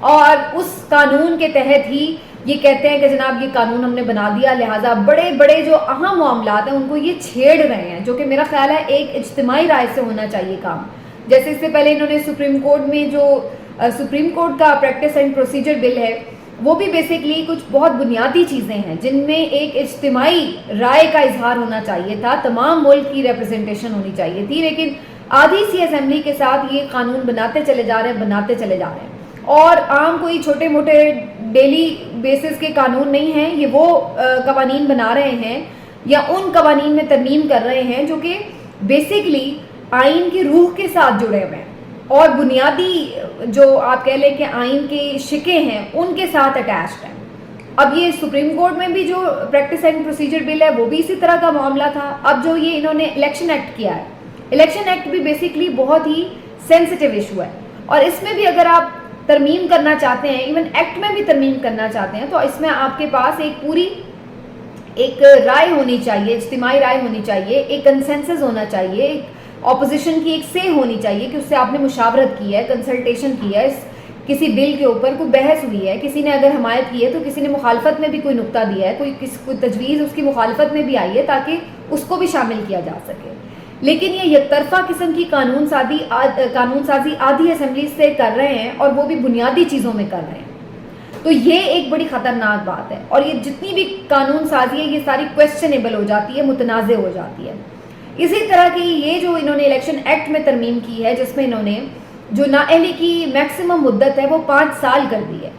اور اس قانون کے تحت ہی یہ کہتے ہیں کہ جناب یہ قانون ہم نے بنا دیا، لہٰذا بڑے بڑے جو اہم معاملات ہیں ان کو یہ چھیڑ رہے ہیں، جو کہ میرا خیال ہے ایک اجتماعی رائے سے ہونا چاہیے کام. جیسے اس سے پہلے انہوں نے سپریم کورٹ میں جو سپریم کورٹ کا پریکٹس اینڈ پروسیجر بل ہے وہ بھی بیسکلی کچھ بہت بنیادی چیزیں ہیں جن میں ایک اجتماعی رائے کا اظہار ہونا چاہیے تھا، تمام ملک کی ریپرزنٹیشن ہونی چاہیے تھی، لیکن آدھی سی اسمبلی کے ساتھ یہ قانون بناتے چلے جا رہے ہیں اور عام کوئی چھوٹے موٹے ڈیلی بیسس کے قانون نہیں ہیں، یہ وہ قوانین بنا رہے ہیں یا ان قوانین میں ترمیم کر رہے ہیں جو کہ بیسکلی آئین کی روح کے ساتھ جڑے ہوئے ہیں اور بنیادی جو آپ کہہ لیں کہ آئین کے شقیں ہیں ان کے ساتھ اٹیچڈ ہیں. اب یہ سپریم کورٹ میں بھی جو پریکٹس اینڈ پروسیجر بل ہے وہ بھی اسی طرح کا معاملہ تھا. اب جو یہ انہوں نے الیکشن ایکٹ کیا ہے، الیکشن ایکٹ بھی بیسکلی بہت ہی سینسٹیو ایشو ہے اور اس میں بھی اگر آپ ترمیم کرنا چاہتے ہیں، ایون ایکٹ میں بھی ترمیم کرنا چاہتے ہیں، تو اس میں آپ کے پاس ایک پوری ایک رائے ہونی چاہیے، اجتماعی رائے ہونی چاہیے، ایک کنسنسس ہونا چاہیے، ایک اپوزیشن کی ایک سے ہونی چاہیے کہ اس سے آپ نے مشاورت کی ہے، کنسلٹیشن کی ہے، کسی بل کے اوپر کوئی بحث ہوئی ہے، کسی نے اگر حمایت کی ہے تو کسی نے مخالفت میں بھی کوئی نقطہ دیا ہے، کوئی تجویز اس کی مخالفت میں بھی آئی ہے تاکہ اس کو بھی شامل کیا جا سکے. لیکن یہ یک طرفہ قسم کی قانون سازی آدھی اسمبلی سے کر رہے ہیں اور وہ بھی بنیادی چیزوں میں کر رہے ہیں. تو یہ ایک بڑی خطرناک بات ہے اور یہ جتنی بھی قانون سازی ہے یہ ساری کویسچنیبل ہو جاتی ہے، متنازع ہو جاتی ہے. اسی طرح کی یہ جو انہوں نے الیکشن ایکٹ میں ترمیم کی ہے جس میں انہوں نے جو نااہلی کی میکسیمم مدت ہے وہ 5 سال کر دی ہے.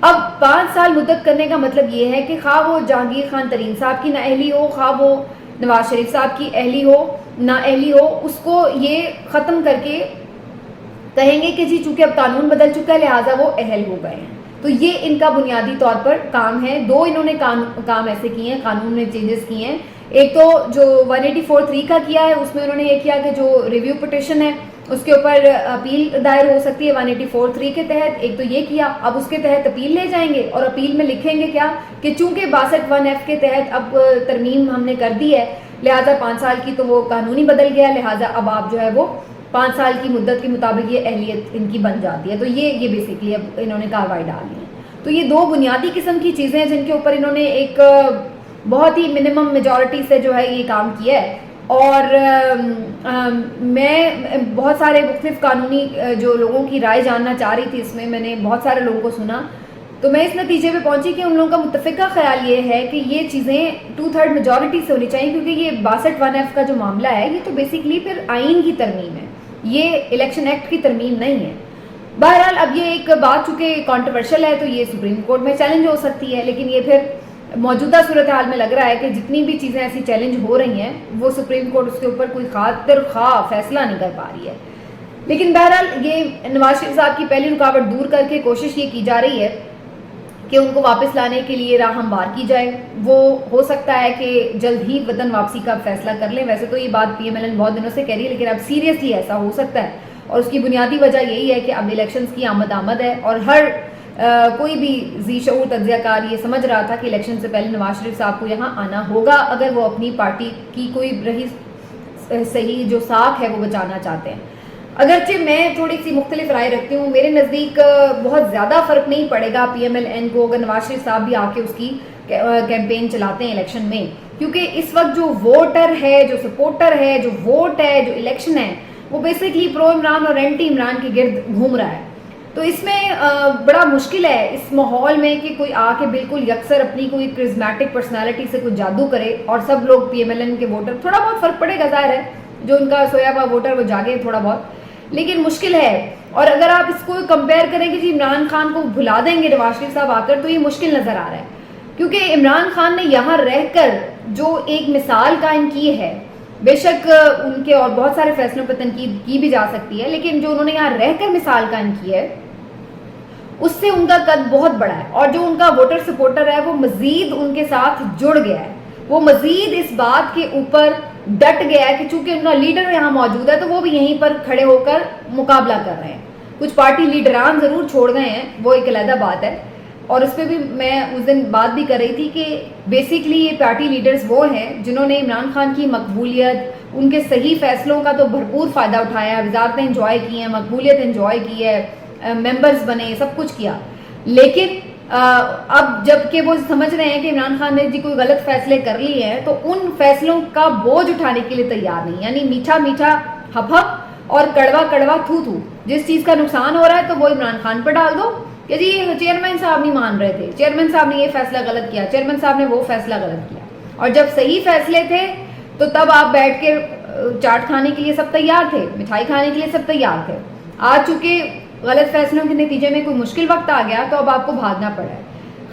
اب 5 سال مدت کرنے کا مطلب یہ ہے کہ خواہ وہ جہانگیر خان ترین صاحب کی نااہلی ہو، خواہ وہ نواز شریف صاحب کی اہلی ہو نااہلی ہو، اس کو یہ ختم کر کے کہیں گے کہ جی چونکہ اب قانون بدل چکا ہے لہٰذا وہ اہل ہو گئے ہیں. تو یہ ان کا بنیادی طور پر کام ہے. 2 انہوں نے کام ایسے کیے ہیں، قانون میں چینجز کیے ہیں. ایک تو جو 184(3) کا کیا ہے اس میں انہوں نے یہ کیا کہ جو ریویو پٹیشن ہے اس کے اوپر اپیل دائر ہو سکتی ہے 184(3) کے تحت. ایک تو یہ کیا، اب اس کے تحت اپیل لے جائیں گے اور اپیل میں لکھیں گے کیا کہ چونکہ 62(1)(f) کے تحت اب ترمیم ہم نے کر دی ہے لہٰذا 5 سال کی تو وہ قانونی بدل گیا، لہٰذا اب آپ جو ہے وہ 5 سال کی مدت کے مطابق یہ اہلیت ان کی بن جاتی ہے. تو یہ بیسکلی اب انہوں نے کارروائی ڈال دی ہے. تو یہ 2 بنیادی قسم کی چیزیں ہیں جن کے اوپر انہوں نے ایک بہت ہی منیمم میجورٹی سے جو ہے یہ کام کیا ہے. اور میں بہت سارے مختلف قانونی جو لوگوں کی رائے جاننا چاہ رہی تھی، اس میں نے بہت سارے لوگوں کو سنا تو میں اس نتیجے پہ پہنچی کہ ان لوگوں کا متفقہ خیال یہ ہے کہ یہ چیزیں 2/3 میجورٹی سے ہونی چاہیے کیونکہ یہ 62(1)(f) کا جو معاملہ ہے یہ تو بیسکلی پھر آئین کی ترمیم ہے، یہ الیکشن ایکٹ کی ترمیم نہیں ہے. بہرحال اب یہ ایک بات چونکہ کانٹروورشل ہے تو یہ سپریم کورٹ میں چیلنج ہو سکتی ہے، لیکن یہ پھر موجودہ صورتحال میں لگ رہا ہے کہ جتنی بھی چیزیں ایسی چیلنج ہو رہی ہیں وہ سپریم کورٹ اس کے اوپر کوئی خاطر خواہ فیصلہ نہیں کر پا رہی ہے. لیکن بہرحال یہ نواز شریف صاحب کی پہلی رکاوٹ دور کر کے کوشش یہ کی جا رہی ہے کہ ان کو واپس لانے کے لیے راہ ہموار کی جائے. وہ ہو سکتا ہے کہ جلد ہی وطن واپسی کا فیصلہ کر لیں. ویسے تو یہ بات پی ایم ایل این بہت دنوں سے کہہ رہی ہے لیکن اب سیریسلی ایسا ہو سکتا ہے اور اس کی بنیادی وجہ یہی ہے کہ اب الیکشنز کی آمد ہے اور ہر کوئی بھی ذی شعور تجزیہ کار یہ سمجھ رہا تھا کہ الیکشن سے پہلے نواز شریف صاحب کو یہاں آنا ہوگا اگر وہ اپنی پارٹی کی کوئی رہی صحیح جو ساکھ ہے وہ بچانا چاہتے ہیں. اگرچہ میں تھوڑی سی مختلف رائے رکھتی ہوں، میرے نزدیک بہت زیادہ فرق نہیں پڑے گا پی ایم ایل این کو اگر نواز شریف صاحب بھی آ کے اس کی کیمپین چلاتے ہیں الیکشن میں، کیونکہ اس وقت جو ووٹر ہے، جو سپورٹر ہے، جو ووٹ ہے، جو الیکشن ہے وہ بیسکلی پرو عمران اور اینٹی عمران کے گرد گھوم رہا ہے. تو اس میں بڑا مشکل ہے اس ماحول میں کہ کوئی آ کے بالکل یکسر اپنی کوئی کرزمیٹک پرسنالٹی سے کوئی جادو کرے اور سب لوگ پی ایم ایل این کے ووٹر، تھوڑا بہت فرق پڑے گا ظاہر ہے، جو ان کا سویا ہوا ووٹر وہ جاگے تھوڑا بہت، لیکن مشکل ہے. اور اگر آپ اس کو کمپیئر کریں کہ جی عمران خان کو بھلا دیں گے نواز شریف صاحب آ کر تو یہ مشکل نظر آ رہا ہے کیونکہ عمران خان نے یہاں رہ کر جو ایک مثال قائم کی ہے، بے شک ان کے اور بہت سارے فیصلوں پر تنقید کی بھی جا سکتی ہے لیکن جو انہوں نے یہاں رہ کر مثال قائم کی ہے اس سے ان کا قد بہت بڑا ہے اور جو ان کا ووٹر سپورٹر ہے وہ مزید ان کے ساتھ جڑ گیا ہے، وہ مزید اس بات کے اوپر ڈٹ گیا ہے کہ چونکہ ان کا لیڈر یہاں موجود ہے تو وہ بھی یہیں پر کھڑے ہو کر مقابلہ کر رہے ہیں. کچھ پارٹی لیڈران ضرور چھوڑ گئے ہیں، وہ ایک علیحدہ بات ہے اور اس پہ بھی میں اس دن بات بھی کر رہی تھی کہ بیسکلی یہ پارٹی لیڈرز وہ ہیں جنہوں نے عمران خان کی مقبولیت، ان کے صحیح فیصلوں کا تو بھرپور فائدہ اٹھایا ہے، وزارتیں انجوائے کی ہیں، مقبولیت انجوائے کی ہے، ممبرز بنے, سب کچھ کیا, لیکن اب جب کہ وہ سمجھ رہے ہیں کہ عمران خان نے جی کوئی غلط فیصلے کر لیے ہیں تو ان فیصلوں کا بوجھ اٹھانے کے لیے تیار نہیں. یعنی میٹھا میٹھا ہپ ہپ اور کڑوا کڑوا تھو تھو, جس چیز کا نقصان ہو رہا ہے تو وہ عمران خان پر ڈال دو کہ جی چیئرمین صاحب نہیں مان رہے تھے, چیئرمین صاحب نے یہ فیصلہ غلط کیا, چیئرمین صاحب نے وہ فیصلہ غلط کیا. اور جب صحیح فیصلے تھے تو تب آپ بیٹھ کے چاٹ کھانے کے لیے سب تیار تھے, مٹھائی کھانے کے لیے سب تیار تھے. آج چونکہ غلط فیصلوں کے نتیجے میں کوئی مشکل وقت آ گیا تو اب آپ کو بھاگنا پڑا ہے.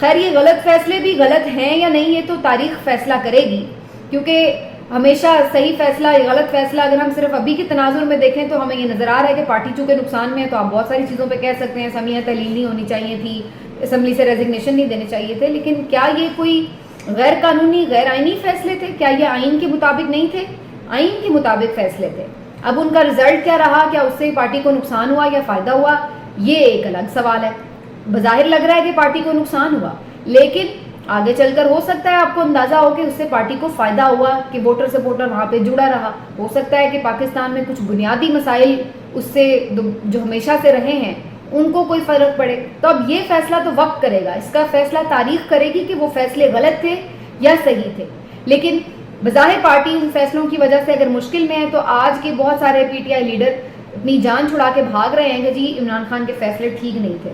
خیر یہ غلط فیصلے بھی غلط ہیں یا نہیں یہ تو تاریخ فیصلہ کرے گی, کیونکہ ہمیشہ صحیح فیصلہ یا غلط فیصلہ اگر ہم صرف ابھی کے تناظر میں دیکھیں تو ہمیں یہ نظر آ رہا ہے کہ پارٹی چونکہ نقصان میں ہے تو آپ بہت ساری چیزوں پہ کہہ سکتے ہیں اسمبلیاں تحلیل نہیں ہونی چاہیے تھی, اسمبلی سے ریزگنیشن نہیں دینے چاہیے تھے, لیکن کیا یہ کوئی غیر قانونی غیر آئینی فیصلے تھے؟ کیا یہ آئین کے مطابق نہیں تھے؟ آئین کے مطابق فیصلے تھے. اب ان کا رزلٹ کیا رہا, کیا اس سے پارٹی کو نقصان ہوا یا فائدہ ہوا, یہ ایک الگ سوال ہے. بظاہر لگ رہا ہے کہ پارٹی کو نقصان ہوا, لیکن آگے چل کر ہو سکتا ہے آپ کو اندازہ ہو کہ اس سے پارٹی کو فائدہ ہوا کہ ووٹر سپورٹر وہاں پہ جڑا رہا. ہو سکتا ہے کہ پاکستان میں کچھ بنیادی مسائل اس سے جو ہمیشہ سے رہے ہیں ان کو کوئی فرق پڑے. تو اب یہ فیصلہ تو وقت کرے گا, اس کا فیصلہ تاریخ کرے گی کہ وہ فیصلے غلط تھے یا صحیح تھے. لیکن بظاہر پارٹی ان فیصلوں کی وجہ سے اگر مشکل میں ہے تو آج کے بہت سارے پی ٹی آئی لیڈر اپنی جان چھڑا کے بھاگ رہے ہیں کہ جی عمران خان کے فیصلے ٹھیک نہیں تھے,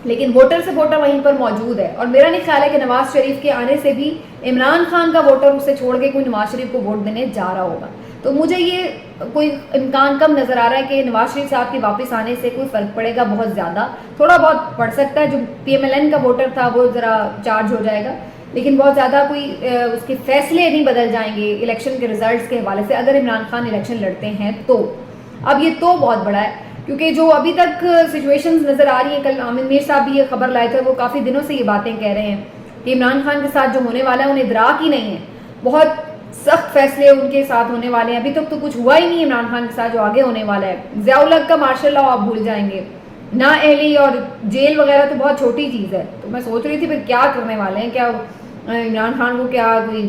لیکن ووٹر سپورٹر وہیں پر موجود ہے. اور میرا نہیں خیال ہے کہ نواز شریف کے آنے سے بھی عمران خان کا ووٹر اسے چھوڑ کے کوئی نواز شریف کو ووٹ دینے جا رہا ہوگا. تو مجھے یہ کوئی امکان کم نظر آ رہا ہے کہ نواز شریف صاحب کے واپس آنے سے کوئی فرق پڑے گا. بہت زیادہ تھوڑا بہت پڑ سکتا ہے, جو پی ایم ایل این کا ووٹر تھا وہ ذرا چارج ہو جائے گا, لیکن بہت زیادہ کوئی اس کے فیصلے نہیں بدل جائیں گے الیکشن کے ریزلٹس کے حوالے سے اگر عمران خان الیکشن لڑتے ہیں تو. اب یہ تو بہت بڑا ہے کیونکہ جو ابھی تک سچویشنز نظر آ رہی ہیں, کل عامر میر صاحب بھی یہ خبر لائے تھے, وہ کافی دنوں سے یہ باتیں کہہ رہے ہیں کہ عمران خان کے ساتھ جو ہونے والا ہے انہیں ادراک ہی نہیں ہے, بہت سخت فیصلے ان کے ساتھ ہونے والے ہیں. ابھی تک تو کچھ ہوا ہی نہیں عمران خان کے ساتھ, جو آگے ہونے والا ہے ضیاء الحق کا مارشل لاء آپ بھول جائیں گے, نا اہلی اور جیل وغیرہ تو بہت چھوٹی چیز ہے. تو میں سوچ رہی تھی پھر کیا کرنے والے ہیں, کیا عمران خان کو کیا کوئی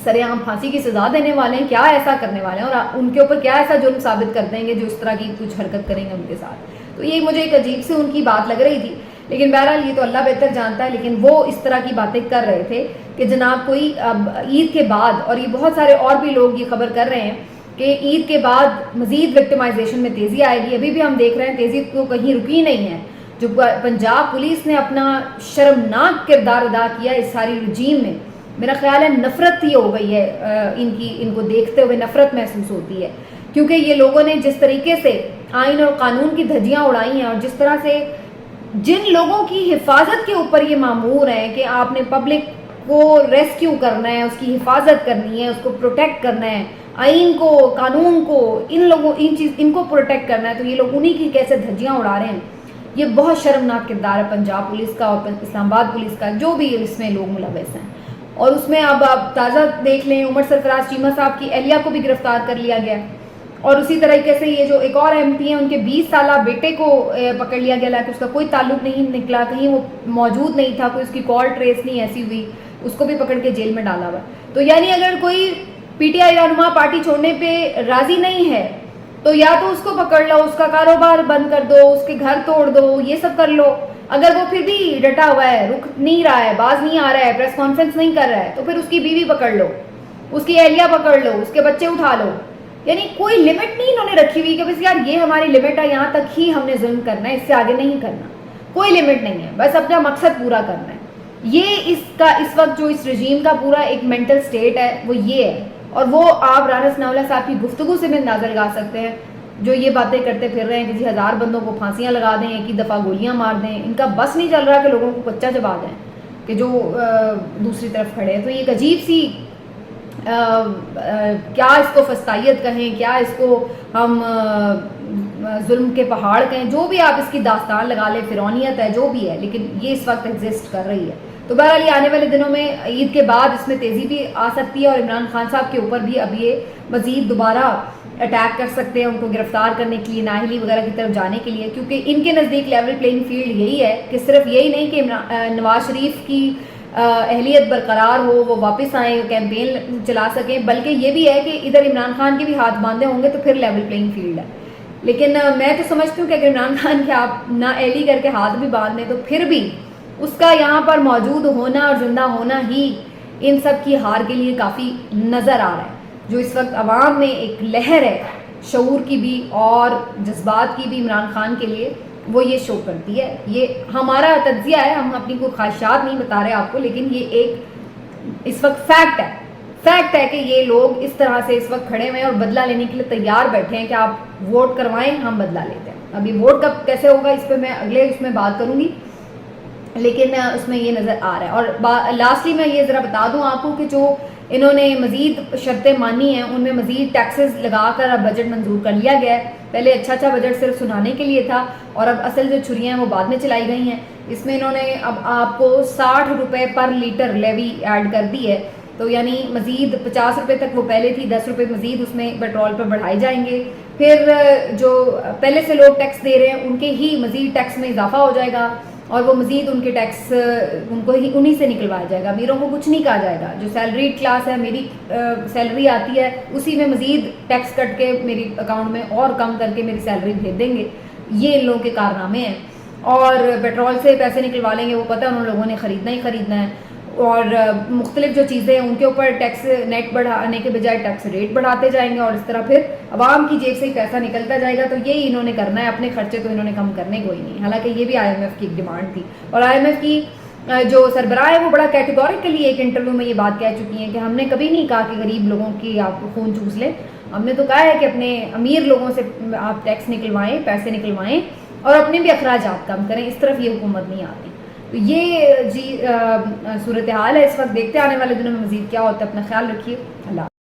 سر عام پھانسی کی سزا دینے والے ہیں, کیا ایسا کرنے والے ہیں, اور ان کے اوپر کیا ایسا جرم ثابت کر دیں گے جو اس طرح کی کچھ حرکت کریں گے ان کے ساتھ. تو یہ مجھے ایک عجیب سے ان کی بات لگ رہی تھی, لیکن بہرحال یہ تو اللہ بہتر جانتا ہے. لیکن وہ اس طرح کی باتیں کر رہے تھے کہ جناب کوئی اب عید کے بعد, اور یہ بہت سارے اور بھی لوگ یہ خبر کر رہے ہیں کہ عید کے بعد مزید وکٹمائزیشن میں تیزی آئے گی. ابھی بھی ہم دیکھ رہے ہیں تیزی تو کہیں رکی نہیں ہے. جو پنجاب پولیس نے اپنا شرمناک کردار ادا کیا اس ساری رجیم میں, میرا خیال ہے نفرت ہی ہو گئی ہے ان کو دیکھتے ہوئے نفرت محسوس ہوتی ہے, کیونکہ یہ لوگوں نے جس طریقے سے آئین اور قانون کی دھجیاں اڑائی ہیں, اور جس طرح سے جن لوگوں کی حفاظت کے اوپر یہ مامور ہیں کہ آپ نے پبلک کو ریسکیو کرنا ہے, اس کی حفاظت کرنی ہے, اس کو پروٹیکٹ کرنا ہے, آئین کو قانون کو ان کو پروٹیکٹ کرنا ہے, تو یہ لوگ انہی کی کیسے دھجیاں اڑا رہے ہیں. یہ بہت شرمناک کردار ہے پنجاب پولیس کا اور اسلام آباد پولیس کا, جو بھی اس میں لوگ ملوث ہیں. اور اس میں اب آپ تازہ دیکھ لیں, عمر سرفراز چیمہ صاحب کی اہلیہ کو بھی گرفتار کر لیا گیا, اور اسی طریقے سے یہ جو ایک اور ایم پی ہیں ان کے 20 سالہ بیٹے کو پکڑ لیا گیا, کہ اس کا کوئی تعلق نہیں نکلا, کہیں وہ موجود نہیں تھا, کوئی اس کی کال ٹریس نہیں ایسی ہوئی, اس کو بھی پکڑ کے جیل میں ڈالا ہوا. تو یعنی اگر کوئی پی ٹی آئی رہنما پارٹی چھوڑنے پہ راضی نہیں ہے تو یا تو اس کو پکڑ لو, اس کا کاروبار بند کر دو, اس کے گھر توڑ دو, یہ سب کر لو. اگر وہ پھر بھی ڈٹا ہوا ہے, رک نہیں رہا ہے, باز نہیں آ رہا ہے, پریس کانفرنس نہیں کر رہا ہے, تو پھر اس کی بیوی پکڑ لو, اس کی اہلیہ پکڑ لو, اس کے بچے اٹھا لو. یعنی کوئی لمٹ نہیں انہوں نے رکھی ہوئی کہ بس یار یہ ہماری لمٹ ہے, یہاں تک ہی ہم نے ظلم کرنا ہے, اس سے آگے نہیں کرنا. کوئی لمٹ نہیں ہے, بس اپنا مقصد پورا کرنا ہے. یہ اس وقت جو اس رجیم کا پورا ایک مینٹل سٹیٹ ہے وہ یہ ہے, اور وہ آپ رانا ثناءاللہ صاحب کی گفتگو سے بھی اندازہ لگا سکتے ہیں, جو یہ باتیں کرتے پھر رہے ہیں کہ 1000 بندوں کو پھانسیاں لگا دیں, ایک ہی دفعہ گولیاں مار دیں. ان کا بس نہیں چل رہا کہ لوگوں کو کچا چبا دیں کہ جو دوسری طرف کھڑے ہیں. تو یہ ایک عجیب سی کیا اس کو فسطائیت کہیں, کیا اس کو ہم ظلم کے پہاڑ کہیں, جو بھی آپ اس کی داستان لگا لیں, فرعونیت ہے, جو بھی ہے, لیکن یہ اس وقت ایگزسٹ کر رہی ہے. تو بہرحال یہ آنے والے دنوں میں عید کے بعد اس میں تیزی بھی آ سکتی ہے, اور عمران خان صاحب کے اوپر بھی اب یہ مزید دوبارہ اٹیک کر سکتے ہیں, ان کو گرفتار کرنے کے لیے, نااہلی وغیرہ کی طرف جانے کے لیے, کیونکہ ان کے نزدیک لیول پلینگ فیلڈ یہی ہے کہ صرف یہی نہیں کہ نواز شریف کی اہلیت برقرار ہو, وہ واپس آئیں, کیمپین چلا سکیں, بلکہ یہ بھی ہے کہ ادھر عمران خان کے بھی ہاتھ باندھے ہوں گے تو پھر لیول پلینگ فیلڈ ہے. لیکن میں تو سمجھتی ہوں کہ اگر عمران خان کے آپ نا اہلی کر کے ہاتھ بھی باندھ دیں تو پھر بھی اس کا یہاں پر موجود ہونا اور زندہ ہونا ہی ان سب کی ہار کے لیے کافی نظر آ رہا ہے. جو اس وقت عوام میں ایک لہر ہے شعور کی بھی اور جذبات کی بھی عمران خان کے لیے, وہ یہ شو کرتی ہے. یہ ہمارا تجزیہ ہے, ہم اپنی کوئی خواہشات نہیں بتا رہے آپ کو, لیکن یہ ایک اس وقت فیکٹ ہے کہ یہ لوگ اس طرح سے اس وقت کھڑے ہوئے ہیں اور بدلہ لینے کے لیے تیار بیٹھے ہیں کہ آپ ووٹ کروائیں, ہم بدلہ لیتے ہیں. ابھی ووٹ کب کیسے ہوگا اس پہ میں اگلے اس میں بات کروں گی, لیکن اس میں یہ نظر آ رہا ہے. اور لاسٹلی میں یہ ذرا بتا دوں آپ کو کہ جو انہوں نے مزید شرطیں مانی ہیں ان میں مزید ٹیکسز لگا کر اب بجٹ منظور کر لیا گیا ہے. پہلے اچھا بجٹ صرف سنانے کے لیے تھا اور اب اصل جو چھریاں ہیں وہ بعد میں چلائی گئی ہیں. اس میں انہوں نے اب آپ کو 60 روپے پر لیٹر لیوی ایڈ کر دی ہے, تو یعنی مزید 50 روپے تک وہ پہلے تھی, 10 روپے مزید اس میں پیٹرول پر بڑھائے جائیں گے. پھر جو پہلے سے لوگ ٹیکس دے رہے ہیں ان کے ہی مزید ٹیکس میں اضافہ ہو جائے گا اور وہ مزید ان کے ٹیکس ان کو ہی انہی سے نکلوایا جائے گا. امیروں کو کچھ نہیں کہا جائے گا. جو سیلریڈ کلاس ہے, میری سیلری آتی ہے اسی میں مزید ٹیکس کٹ کے میری اکاؤنٹ میں اور کم کر کے میری سیلری بھیج دیں گے. یہ ان لوگوں کے کارنامے ہیں. اور پیٹرول سے پیسے نکلوا لیں گے, وہ پتہ ہے ان لوگوں نے خریدنا ہی خریدنا ہے. اور مختلف جو چیزیں ہیں ان کے اوپر ٹیکس نیٹ بڑھانے کے بجائے ٹیکس ریٹ بڑھاتے جائیں گے اور اس طرح پھر عوام کی جیب سے ہی پیسہ نکلتا جائے گا. تو یہی انہوں نے کرنا ہے, اپنے خرچے تو انہوں نے کم کرنے کوئی نہیں. حالانکہ یہ بھی IMF کی ایک ڈیمانڈ تھی, اور IMF کی جو سربراہ ہے وہ بڑا کیٹیگوریکلی ایک انٹرویو میں یہ بات کہہ چکی ہیں کہ ہم نے کبھی نہیں کہا کہ غریب لوگوں کی آپ خون چوس لیں. ہم نے تو کہا ہے کہ اپنے امیر لوگوں سے آپ ٹیکس نکلوائیں, پیسے نکلوائیں اور اپنے بھی اخراجات کم کریں. اس طرف یہ حکومت نہیں آتی. تو یہ صورتحال ہے اس وقت. دیکھتے آنے والے دنوں میں مزید کیا ہوتا ہے. اپنا خیال رکھیے. اللہ